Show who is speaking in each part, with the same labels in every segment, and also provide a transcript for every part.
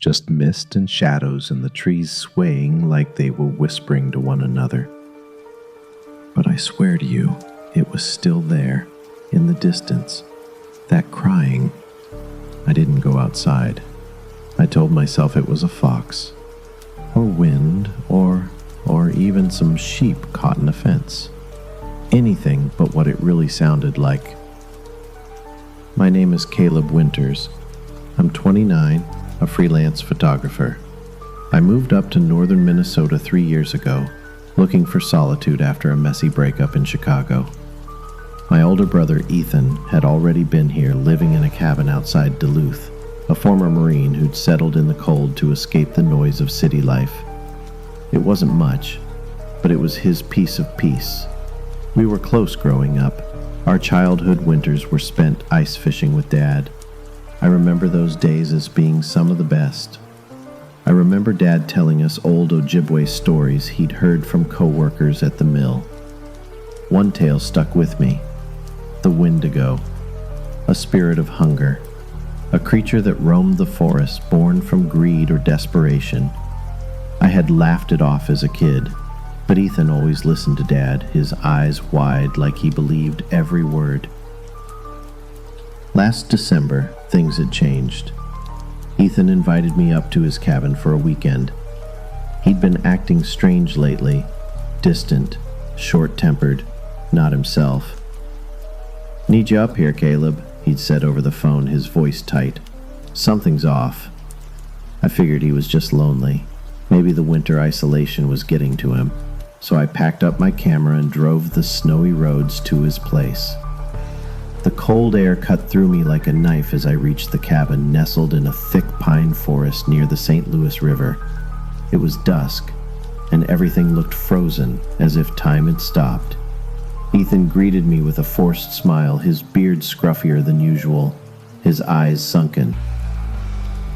Speaker 1: just mist and shadows and the trees swaying like they were whispering to one another. But I swear to you, it was still there, in the distance, that crying. I didn't go outside. I told myself it was a fox, or wind, or even some sheep caught in a fence. Anything but what it really sounded like. My name is Caleb Winters. I'm 29, a freelance photographer. I moved up to northern Minnesota 3 years ago, looking for solitude after a messy breakup in Chicago. My older brother Ethan had already been here living in a cabin outside Duluth, a former Marine who'd settled in the cold to escape the noise of city life. It wasn't much, but it was his piece of peace. We were close growing up. Our childhood winters were spent ice fishing with Dad. I remember those days as being some of the best. I remember Dad telling us old Ojibwe stories he'd heard from co-workers at the mill. One tale stuck with me: the Wendigo, a spirit of hunger, a creature that roamed the forest born from greed or desperation. I had laughed it off as a kid, but Ethan always listened to Dad, his eyes wide like he believed every word. Last December, things had changed. Ethan invited me up to his cabin for a weekend. He'd been acting strange lately, distant, short-tempered, not himself. "Need you up here, Caleb," he'd said over the phone, his voice tight. "Something's off." I figured he was just lonely. Maybe the winter isolation was getting to him, so I packed up my camera and drove the snowy roads to his place. The cold air cut through me like a knife as I reached the cabin nestled in a thick pine forest near the St. Louis River. It was dusk, and everything looked frozen, as if time had stopped. Ethan greeted me with a forced smile, his beard scruffier than usual, his eyes sunken.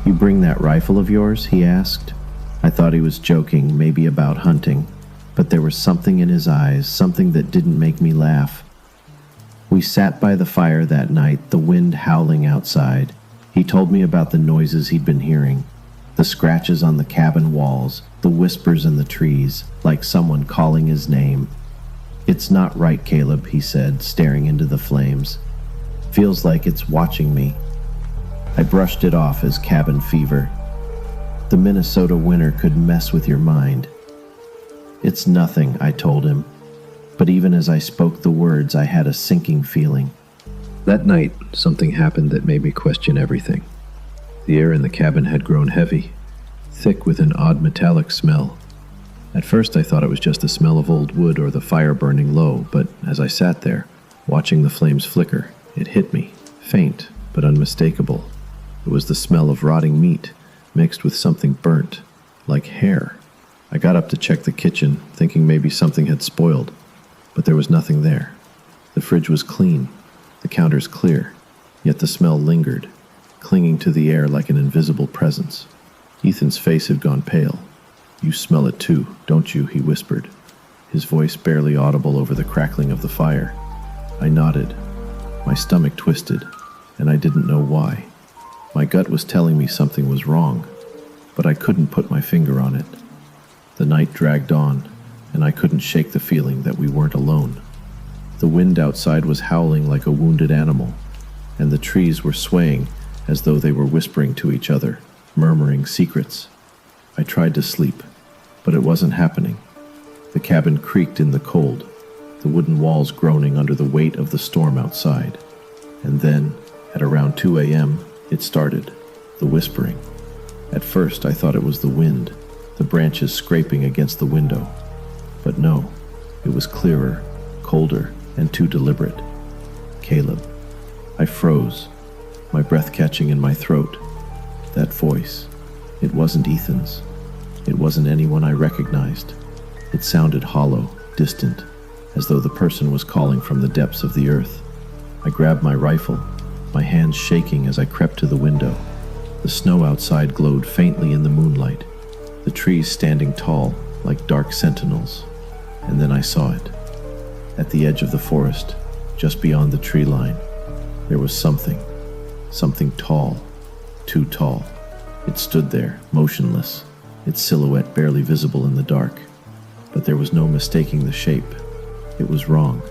Speaker 1: "You bring that rifle of yours?" he asked. I thought he was joking, maybe about hunting, but there was something in his eyes, something that didn't make me laugh. We sat by the fire that night, the wind howling outside. He told me about the noises he'd been hearing, the scratches on the cabin walls, the whispers in the trees, like someone calling his name. "It's not right, Caleb," he said, staring into the flames. "Feels like it's watching me." I brushed it off as cabin fever. The Minnesota winter could mess with your mind. "It's nothing," I told him. But even as I spoke the words, I had a sinking feeling. That night, something happened that made me question everything. The air in the cabin had grown heavy, thick with an odd metallic smell. At first I thought it was just the smell of old wood or the fire burning low, but as I sat there, watching the flames flicker, it hit me, faint but unmistakable. It was the smell of rotting meat, mixed with something burnt, like hair. I got up to check the kitchen, thinking maybe something had spoiled, but there was nothing there. The fridge was clean, the counters clear, yet the smell lingered, clinging to the air like an invisible presence. Ethan's face had gone pale. "You smell it too, don't you?" he whispered, his voice barely audible over the crackling of the fire. I nodded. My stomach twisted, and I didn't know why. My gut was telling me something was wrong, but I couldn't put my finger on it. The night dragged on, and I couldn't shake the feeling that we weren't alone. The wind outside was howling like a wounded animal, and the trees were swaying as though they were whispering to each other, murmuring secrets. I tried to sleep, but it wasn't happening. The cabin creaked in the cold, the wooden walls groaning under the weight of the storm outside. And then, at around 2 a.m., it started, the whispering. At first I thought it was the wind, the branches scraping against the window. But no, it was clearer, colder, and too deliberate. "Caleb." I froze, my breath catching in my throat. That voice, it wasn't Ethan's. It wasn't anyone I recognized. It sounded hollow, distant, as though the person was calling from the depths of the earth. I grabbed my rifle, my hands shaking as I crept to the window. The snow outside glowed faintly in the moonlight, the trees standing tall like dark sentinels. And then I saw it. At the edge of the forest, just beyond the tree line, there was something tall, too tall. It stood there, motionless, its silhouette barely visible in the dark. But there was no mistaking the shape. It was wrong.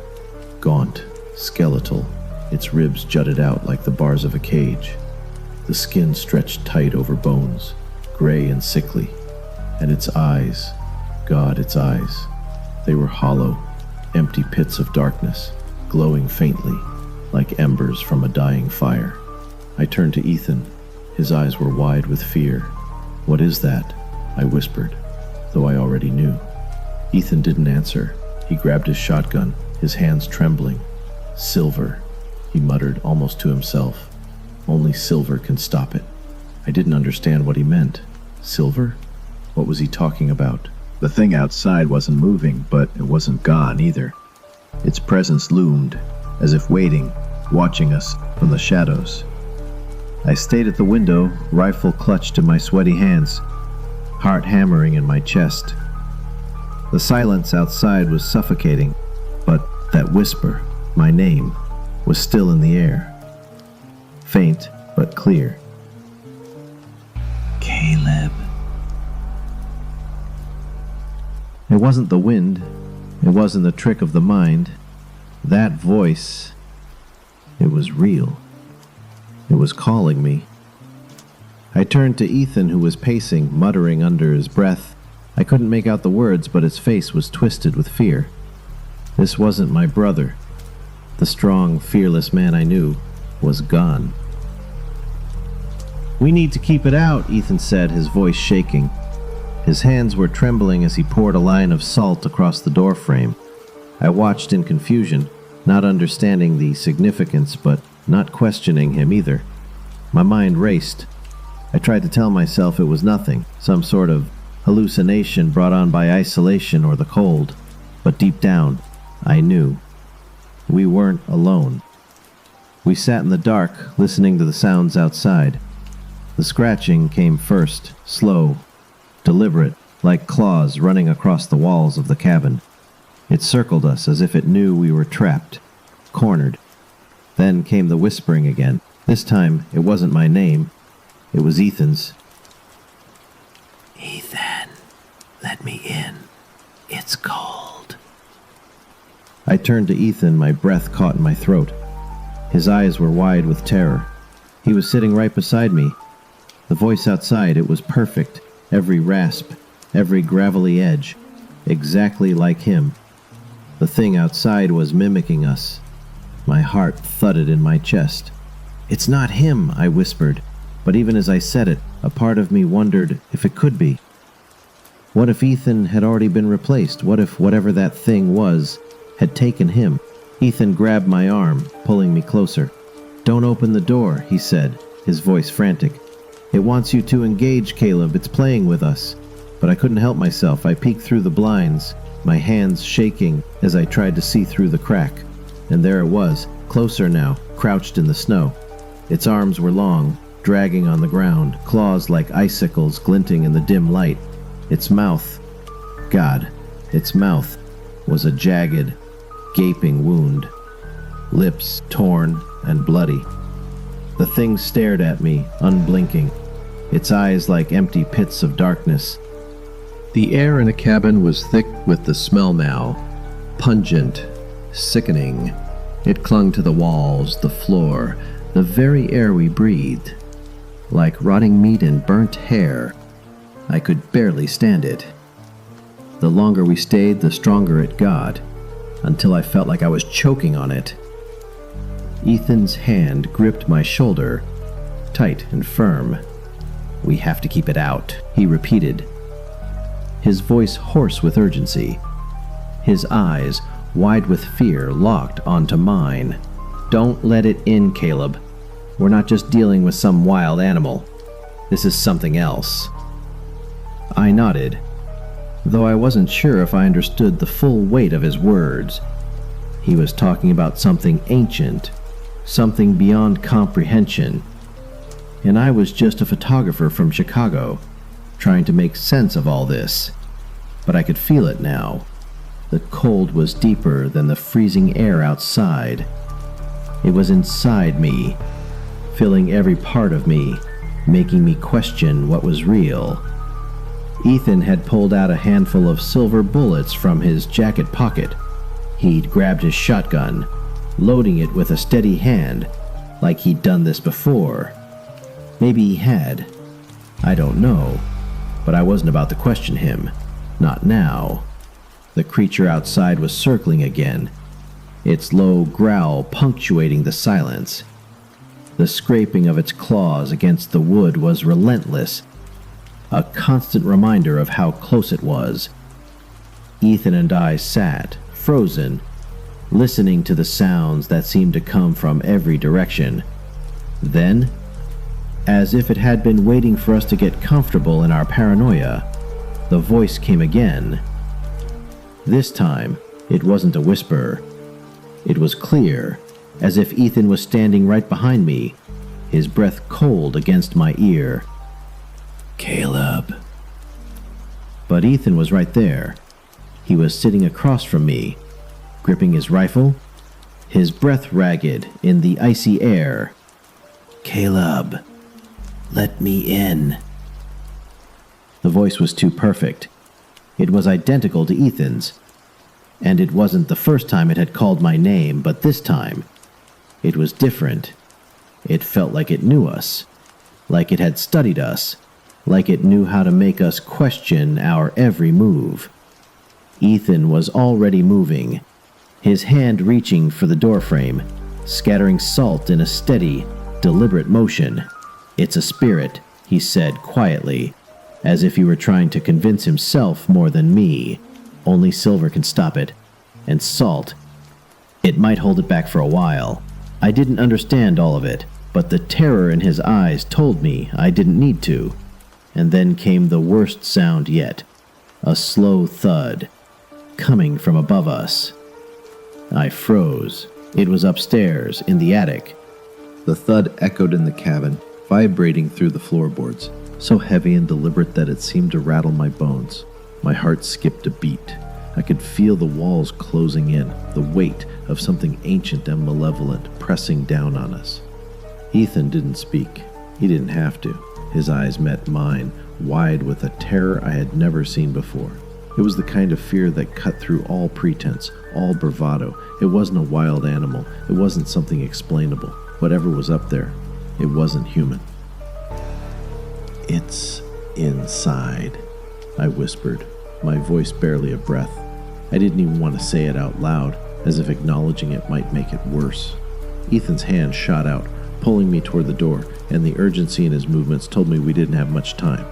Speaker 1: Gaunt, skeletal, its ribs jutted out like the bars of a cage. The skin stretched tight over bones, gray and sickly. And its eyes, God, its eyes. They were hollow, empty pits of darkness, glowing faintly, like embers from a dying fire. I turned to Ethan. His eyes were wide with fear. "What is that?" I whispered, though I already knew. Ethan didn't answer. He grabbed his shotgun, his hands trembling. "Silver," he muttered almost to himself. "Only silver can stop it." I didn't understand what he meant. Silver? What was he talking about?
Speaker 2: The thing outside wasn't moving, but it wasn't gone either. Its presence loomed, as if waiting, watching us from the shadows. I stayed at the window, rifle clutched in my sweaty hands, heart hammering in my chest. The silence outside was suffocating, but that whisper, my name, was still in the air. Faint, but clear. Caleb. It wasn't the wind. It wasn't the trick of the mind. That voice, it was real. It was calling me. I turned to Ethan, who was pacing, muttering under his breath. I couldn't make out the words, but his face was twisted with fear. This wasn't my brother. The strong, fearless man I knew was gone. "We need to keep it out," Ethan said, his voice shaking. His hands were trembling as he poured a line of salt across the doorframe. I watched in confusion, not understanding the significance, but not questioning him either. My mind raced. I tried to tell myself it was nothing, some sort of hallucination brought on by isolation or the cold. But deep down, I knew. We weren't alone. We sat in the dark, listening to the sounds outside. The scratching came first, slow, deliberate, like claws running across the walls of the cabin. It circled us as if it knew we were trapped, cornered. Then came the whispering again. This time, it wasn't my name. It was Ethan's. "Ethan, let me in. It's cold." I turned to Ethan, my breath caught in my throat. His eyes were wide with terror. He was sitting right beside me. The voice outside, it was perfect. Every rasp, every gravelly edge, exactly like him. The thing outside was mimicking us. My heart thudded in my chest. "It's not him," I whispered, but even as I said it, a part of me wondered if it could be. What if Ethan had already been replaced? What if whatever that thing was had taken him? Ethan grabbed my arm, pulling me closer. "Don't open the door," he said, his voice frantic. "It wants you to engage, Caleb. It's playing with us." But I couldn't help myself. I peeked through the blinds, my hands shaking as I tried to see through the crack. And there it was, closer now, crouched in the snow. Its arms were long, dragging on the ground, claws like icicles glinting in the dim light. Its mouth, God, its mouth was a jagged, gaping wound. Lips torn and bloody. The thing stared at me, unblinking, its eyes like empty pits of darkness. The air in the cabin was thick with the smell now, pungent, sickening. It clung to the walls, the floor, the very air we breathed. Like rotting meat and burnt hair. I could barely stand it. The longer we stayed, the stronger it got, until I felt like I was choking on it. Ethan's hand gripped my shoulder, tight and firm. "We have to keep it out," he repeated, his voice hoarse with urgency. His eyes, wide with fear, locked onto mine. "Don't let it in, Caleb. We're not just dealing with some wild animal. This is something else." I nodded, though I wasn't sure if I understood the full weight of his words. He was talking about something ancient, something beyond comprehension. And I was just a photographer from Chicago, trying to make sense of all this. But I could feel it now. The cold was deeper than the freezing air outside. It was inside me, filling every part of me,
Speaker 1: making me question what was real. Ethan had pulled out a handful of silver bullets from his jacket pocket. He'd grabbed his shotgun, loading it with a steady hand, like he'd done this before. Maybe he had. I don't know, but I wasn't about to question him. Not now. The creature outside was circling again, its low growl punctuating the silence. The scraping of its claws against the wood was relentless, a constant reminder of how close it was. Ethan and I sat, frozen, listening to the sounds that seemed to come from every direction. Then, as if it had been waiting for us to get comfortable in our paranoia, the voice came again. This time, it wasn't a whisper. It was clear, as if Ethan was standing right behind me, his breath cold against my ear. "Caleb." But Ethan was right there. He was sitting across from me, gripping his rifle, his breath ragged in the icy air. "Caleb, let me in." The voice was too perfect. It was identical to Ethan's, and it wasn't the first time it had called my name, but this time, it was different. It felt like it knew us, like it had studied us, like it knew how to make us question our every move. Ethan was already moving, his hand reaching for the doorframe, scattering salt in a steady, deliberate motion. "It's a spirit," he said quietly, as if he were trying to convince himself more than me. "Only silver can stop it. And salt. It might hold it back for a while." I didn't understand all of it, but the terror in his eyes told me I didn't need to. And then came the worst sound yet. A slow thud, coming from above us. I froze. It was upstairs, in the attic.
Speaker 2: The thud echoed in the cabin, vibrating through the floorboards, so heavy and deliberate that it seemed to rattle my bones. My heart skipped a beat. I could feel the walls closing in, the weight of something ancient and malevolent pressing down on us. Ethan didn't speak. He didn't have to. His eyes met mine, wide with a terror I had never seen before. It was the kind of fear that cut through all pretense, all bravado. It wasn't a wild animal. It wasn't something explainable. Whatever was up there, it wasn't human. "It's inside," I whispered, my voice barely a breath. I didn't even want to say it out loud, as if acknowledging it might make it worse. Ethan's hand shot out, pulling me toward the door, and the urgency in his movements told me we didn't have much time.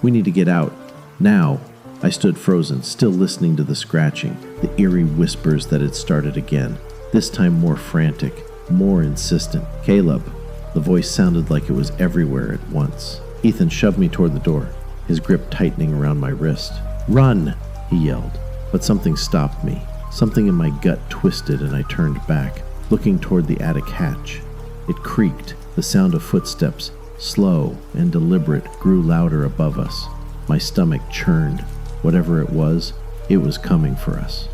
Speaker 2: "We need to get out. Now." I stood frozen, still listening to the scratching, the eerie whispers that had started again, this time more frantic, more insistent. "Caleb." The voice sounded like it was everywhere at once. Ethan shoved me toward the door, his grip tightening around my wrist. "Run!" he yelled, but something stopped me. Something in my gut twisted and I turned back, looking toward the attic hatch. It creaked. The sound of footsteps, slow and deliberate, grew louder above us. My stomach churned. Whatever it was coming for us.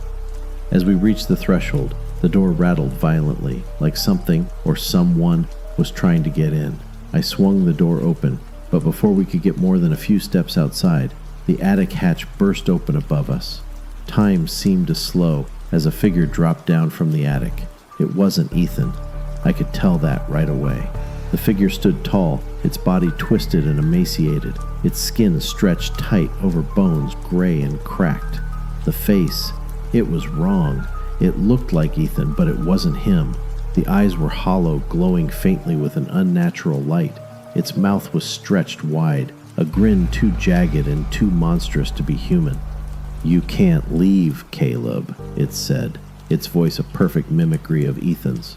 Speaker 2: As we reached the threshold, the door rattled violently, like something or someone was trying to get in. I swung the door open, but before we could get more than a few steps outside, the attic hatch burst open above us. Time seemed to slow as a figure dropped down from the attic. It wasn't Ethan. I could tell that right away. The figure stood tall, its body twisted and emaciated, its skin stretched tight over bones gray and cracked. The face, it was wrong. It looked like Ethan, but it wasn't him. The eyes were hollow, glowing faintly with an unnatural light. Its mouth was stretched wide, a grin too jagged and too monstrous to be human. "You can't leave, Caleb," it said, its voice a perfect mimicry of Ethan's.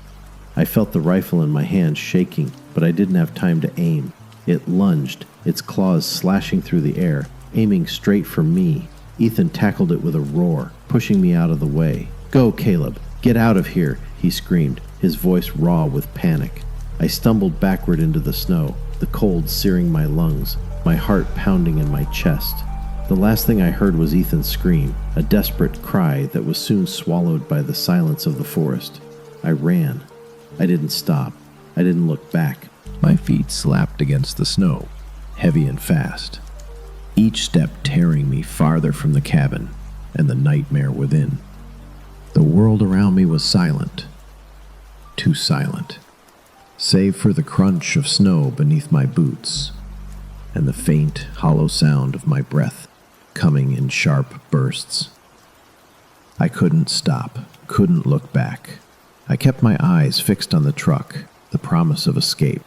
Speaker 2: I felt the rifle in my hand shaking, but I didn't have time to aim. It lunged, its claws slashing through the air, aiming straight for me. Ethan tackled it with a roar, pushing me out of the way. "Go, Caleb! Get out of here!" he screamed, his voice raw with panic. I stumbled backward into the snow, the cold searing my lungs, my heart pounding in my chest. The last thing I heard was Ethan's scream, a desperate cry that was soon swallowed by the silence of the forest. I ran. I didn't stop. I didn't look back. My feet slapped against the snow, heavy and fast, each step tearing me farther from the cabin and the nightmare within. The world around me was silent, too silent, save for the crunch of snow beneath my boots and the faint, hollow sound of my breath coming in sharp bursts. I couldn't stop, couldn't look back. I kept my eyes fixed on the truck, the promise of escape,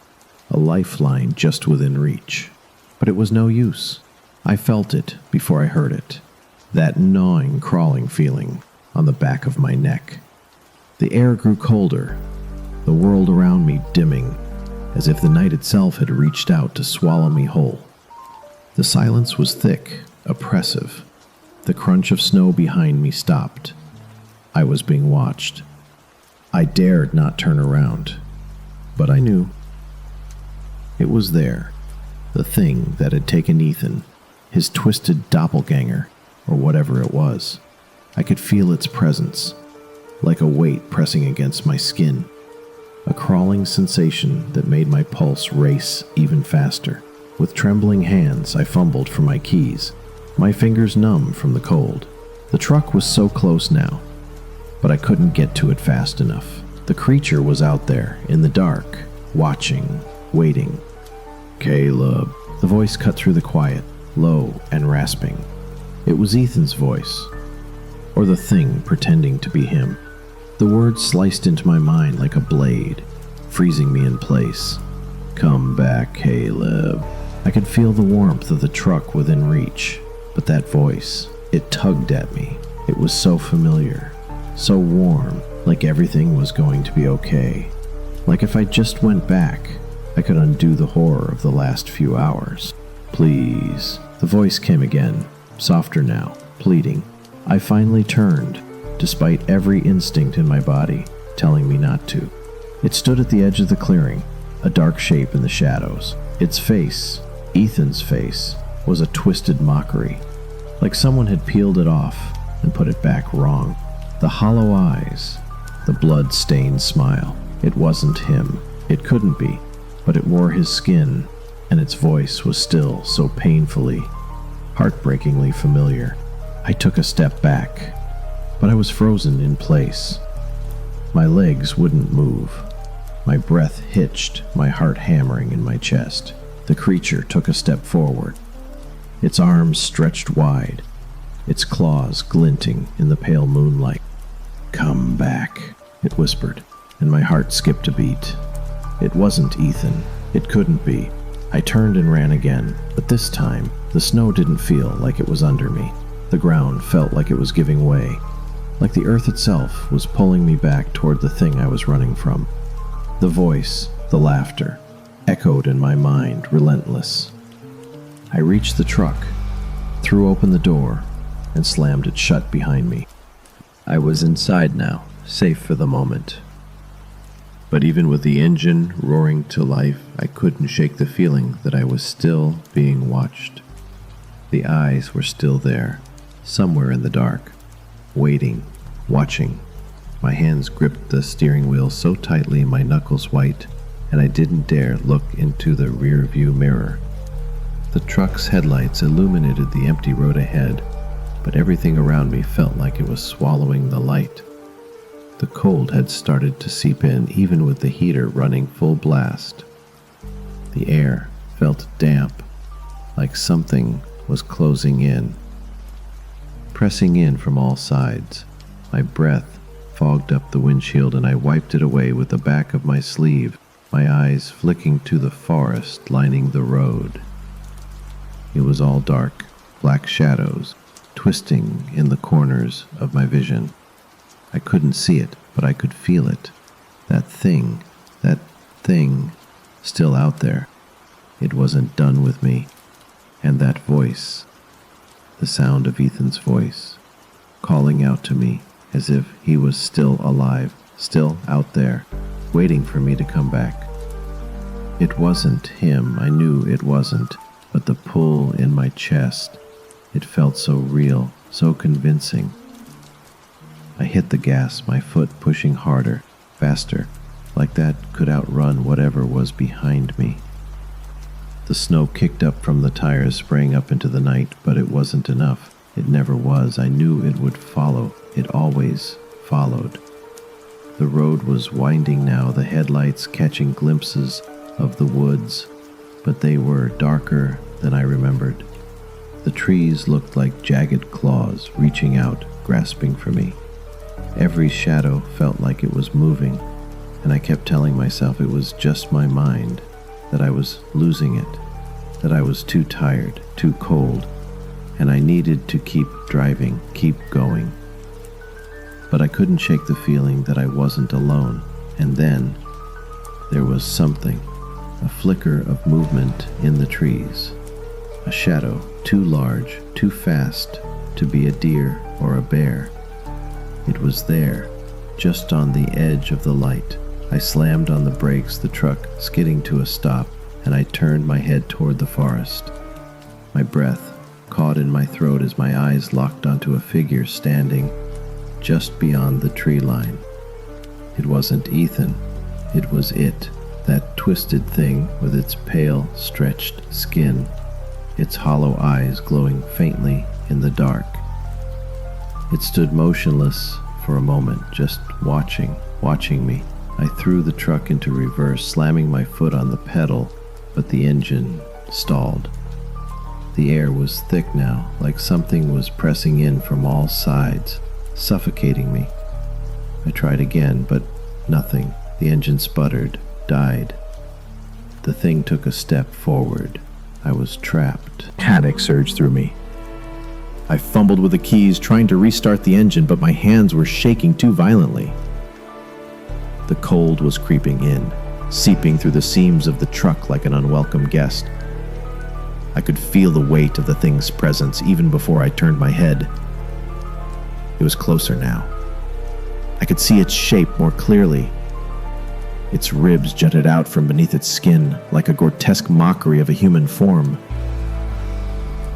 Speaker 2: a lifeline just within reach. But it was no use. I felt it before I heard it, that gnawing, crawling feeling on the back of my neck. The air grew colder, the world around me dimming, as if the night itself had reached out to swallow me whole. The silence was thick, oppressive. The crunch of snow behind me stopped. I was being watched. I dared not turn around, but I knew. It was there, the thing that had taken Ethan, his twisted doppelganger, or whatever it was. I could feel its presence, like a weight pressing against my skin, a crawling sensation that made my pulse race even faster. With trembling hands, I fumbled for my keys, my fingers numb from the cold. The truck was so close now, but I couldn't get to it fast enough. The creature was out there, in the dark, watching, waiting. "Caleb." The voice cut through the quiet, low and rasping. It was Ethan's voice, or the thing pretending to be him. The words sliced into my mind like a blade, freezing me in place. "Come back, Caleb." I could feel the warmth of the truck within reach, but that voice, it tugged at me. It was so familiar, so warm, like everything was going to be okay. Like if I just went back, I could undo the horror of the last few hours. "Please." The voice came again, softer now, pleading. I finally turned, despite every instinct in my body telling me not to. It stood at the edge of the clearing, a dark shape in the shadows. Its face, Ethan's face, was a twisted mockery, like someone had peeled it off and put it back wrong. The hollow eyes, the blood-stained smile. It wasn't him. It couldn't be, but it wore his skin, and its voice was still so painfully, heartbreakingly familiar. I took a step back, but I was frozen in place. My legs wouldn't move. My breath hitched, my heart hammering in my chest. The creature took a step forward, its arms stretched wide, its claws glinting in the pale moonlight. "Come back," it whispered, and my heart skipped a beat. It wasn't Ethan. It couldn't be. I turned and ran again, but this time, the snow didn't feel like it was under me. The ground felt like it was giving way, like the earth itself was pulling me back toward the thing I was running from. The voice, the laughter, echoed in my mind, relentless. I reached the truck, threw open the door, and slammed it shut behind me. I was inside now, safe for the moment. But even with the engine roaring to life, I couldn't shake the feeling that I was still being watched. The eyes were still there, somewhere in the dark, waiting, watching. My hands gripped the steering wheel so tightly, my knuckles white, and I didn't dare look into the rear-view mirror. The truck's headlights illuminated the empty road ahead, but everything around me felt like it was swallowing the light. The cold had started to seep in, even with the heater running full blast. The air felt damp, like something was closing in, pressing in from all sides. My breath fogged up the windshield, and I wiped it away with the back of my sleeve, my eyes flicking to the forest lining the road. It was all dark, black shadows, twisting in the corners of my vision. I couldn't see it, but I could feel it. That thing, still out there. It wasn't done with me. And that voice, the sound of Ethan's voice, calling out to me as if he was still alive, still out there, waiting for me to come back. It wasn't him, I knew it wasn't, but the pull in my chest, it felt so real, so convincing. I hit the gas, my foot pushing harder, faster,
Speaker 1: like that could outrun whatever was behind me. The snow kicked up from the tires, spraying up into the night, but it wasn't enough. It never was. I knew it would follow. It always followed. The road was winding now, the headlights catching glimpses of the woods, but they were darker than I remembered. The trees looked like jagged claws reaching out, grasping for me. Every shadow felt like it was moving, and I kept telling myself it was just my mind, that I was losing it, that I was too tired, too cold, and I needed to keep driving, keep going. But I couldn't shake the feeling that I wasn't alone, and then there was something, a flicker of movement in the trees, a shadow too large, too fast to be a deer or a bear. It was there, just on the edge of the light. I slammed on the brakes, the truck skidding to a stop, and I turned my head toward the forest. My breath caught in my throat as my eyes locked onto a figure standing just beyond the tree line. It wasn't Ethan. It was it, that twisted thing with its pale, stretched skin, its hollow eyes glowing faintly in the dark. It stood motionless for a moment, just watching me. I threw the truck into reverse, slamming my foot on the pedal, but the engine stalled. The air was thick now, like something was pressing in from all sides, suffocating me. I tried again, but nothing. The engine sputtered, died. The thing took a step forward. I was trapped.
Speaker 2: Panic surged through me. I fumbled with the keys, trying to restart the engine, but my hands were shaking too violently. The cold was creeping in, seeping through the seams of the truck like an unwelcome guest. I could feel the weight of the thing's presence even before I turned my head. It was closer now. I could see its shape more clearly. Its ribs jutted out from beneath its skin like a grotesque mockery of a human form.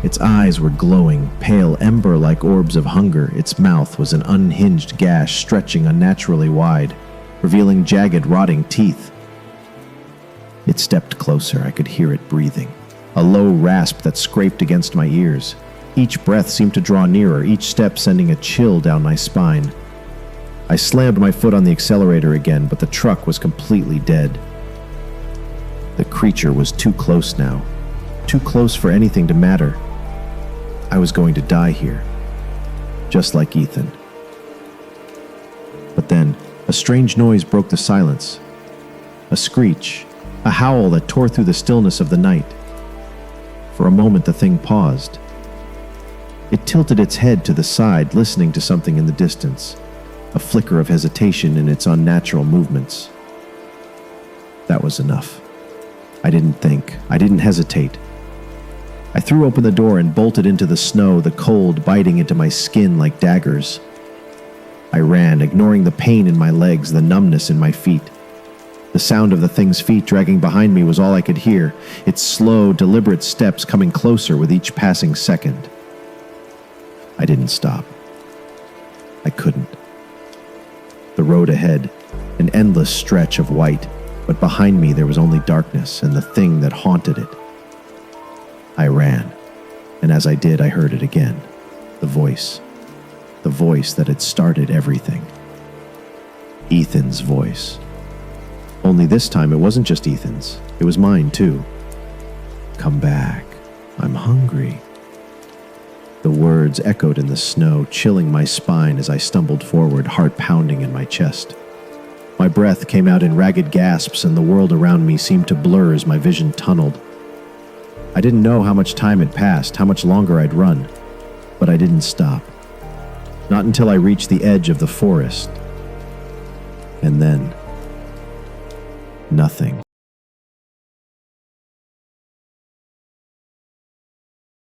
Speaker 2: Its eyes were glowing, pale, ember-like orbs of hunger. Its mouth was an unhinged gash stretching unnaturally wide, revealing jagged, rotting teeth. It stepped closer. I could hear it breathing, a low rasp that scraped against my ears. Each breath seemed to draw nearer, each step sending a chill down my spine. I slammed my foot on the accelerator again, but the truck was completely dead. The creature was too close now, too close for anything to matter. I was going to die here, just like Ethan. But then, a strange noise broke the silence. A screech, a howl that tore through the stillness of the night. For a moment, the thing paused. It tilted its head to the side, listening to something in the distance, a flicker of hesitation in its unnatural movements. That was enough. I didn't think. I didn't hesitate. I threw open the door and bolted into the snow, the cold biting into my skin like daggers. I ran, ignoring the pain in my legs, the numbness in my feet. The sound of the thing's feet dragging behind me was all I could hear, its slow, deliberate steps coming closer with each passing second. I didn't stop. I couldn't. The road ahead, an endless stretch of white, but behind me there was only darkness and the thing that haunted it. I ran, and as I did, I heard it again. The voice that had started everything. Ethan's voice. Only this time it wasn't just Ethan's, it was mine too. Come back, I'm hungry. The words echoed in the snow, chilling my spine as I stumbled forward, heart pounding in my chest. My breath came out in ragged gasps, and the world around me seemed to blur as my vision tunneled. I didn't know how much time had passed, how much longer I'd run, but I didn't stop. Not until I reached the edge of the forest. And then, nothing.